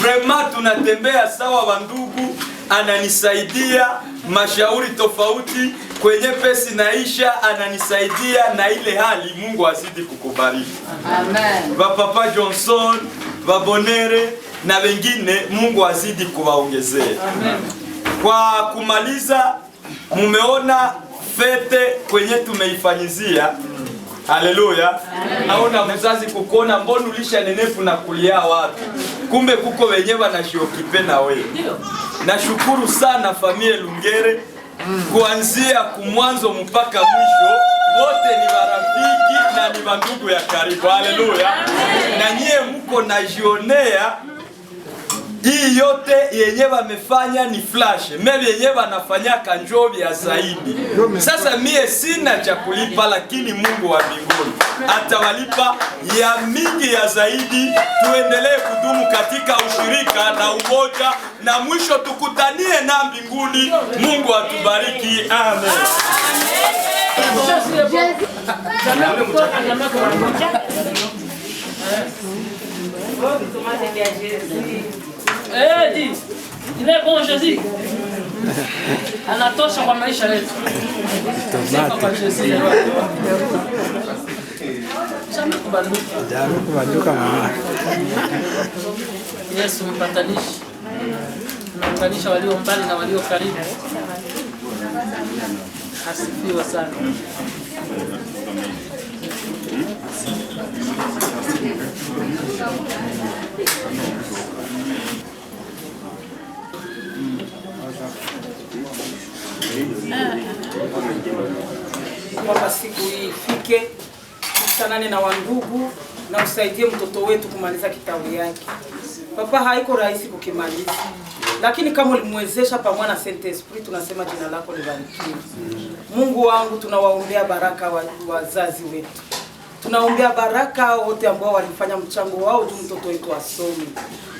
Vraiment tunatembea sawa bandugu, ananisaidia mashauri tofauti kwenye pesi naisha, ananisaidia na ile hali. Mungu azidi kukubariki. Amen. Papa Johnson, Bonere na wengine Mungu azidi kuwaongezea. Amen. Kwa kumaliza, mumeona fete kwenye tumeifanyizia. Haleluya. Naona mzazi kukona mbona ulisha nenefu na kulia watu. Kumbe kuko wenyewe wanashiokipe na wewe. Nashukuru sana familia Lungere kuanzia kumwanzo mpaka mwisho, wote ni marafiki na ni mandugu ya karibu. Haleluya. Na nyie mko najionea hii yote yenye wamefanya ni flash. Mimi yenye wanafanya kanjobi ya zaidi. Sasa mie sina cha kulipa, lakini Mungu wa mbinguni atawalipa ya mingi ya zaidi. Tuendelee kudumu katika ushirika na umoja, na mwisho tukutanie na mbinguni. Mungu atubariki. Amen. Dis, il est bon Jésus. Anatosha kwa maisha yetu. Kwa Jésus. Jaribu kubadilika mama. Yesu mpatanishi. Tunaunganisha walio mbali na walio karibu. Asifiwe sana. Kwamba siku hii ifike, tusanane na wandugu na usaidie mtoto wetu kumaliza kitabu yake. Papa, haiko rahisi kukimaliza, lakini kama ulimwezesha pamoja na Saint Esprit, tunasema jina lako libarikiwe. Mungu wangu, tunawaombea baraka wazazi wetu. Tunaombea baraka wote ambao walifanya mchango wao juu mtoto wetu asome.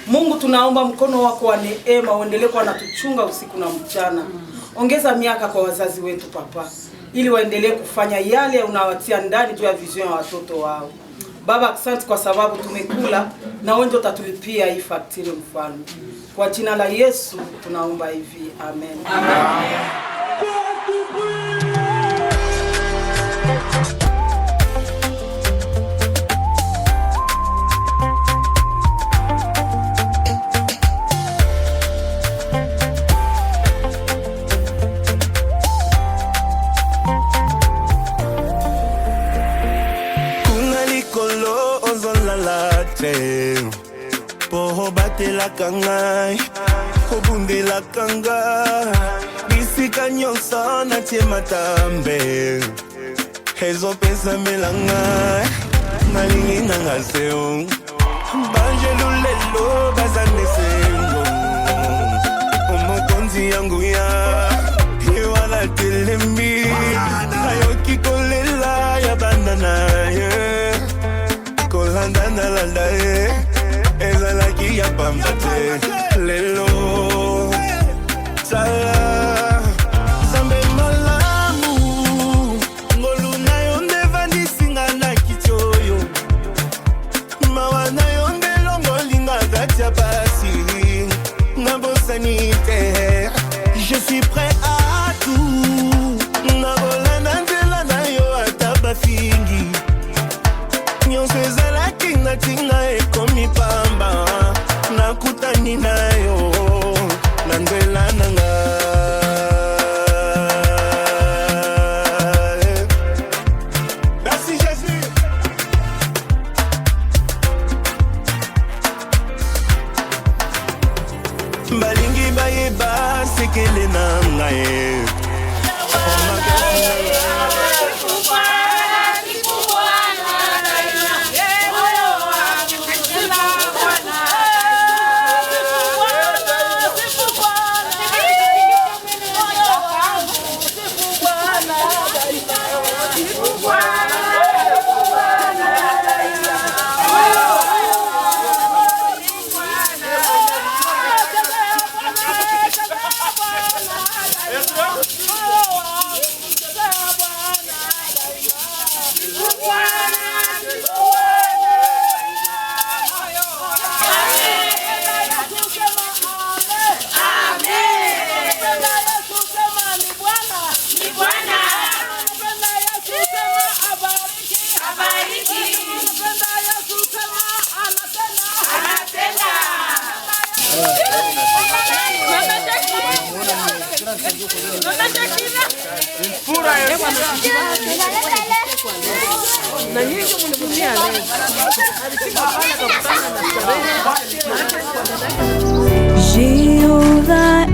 Mungu, tunaomba mkono wako wa neema uendelee kwa natuchunga usiku na mchana. Ongeza miaka kwa wazazi wetu Papa, ili waendelee kufanya yale unawatia ndani juu ya vision ya watoto wao. Baba, asante kwa sababu tumekula na wewe ndio utatulipia hii fakturi mfalme. Kwa jina la Yesu tunaomba hivi. Amen. Amen. Poho batela kangai, obundela kanga, bisika nyonso na tie matambe. Ezo pesa melanga, nalingi nanga seo. Banjelu lelo bazane sengo. Omokonzi yangu ya, iwala telembi. Ayoki kolela ya bandana ye. Kolandana landa ye. Ezalaki ya pambate lelo sala zambe malamu ngolu na yo ndevandi singa na kichoyo mawa na yo ndelongo linga zatia pasi nabosani te je suis prêt à tout nabolana nzela na yo ata bafingi nyonso ezalaki natinga ekomi pamba nakutani nayo na nzela nanga. Merci Jésus. Balingi bayeba sekele nanga ye. Jehovah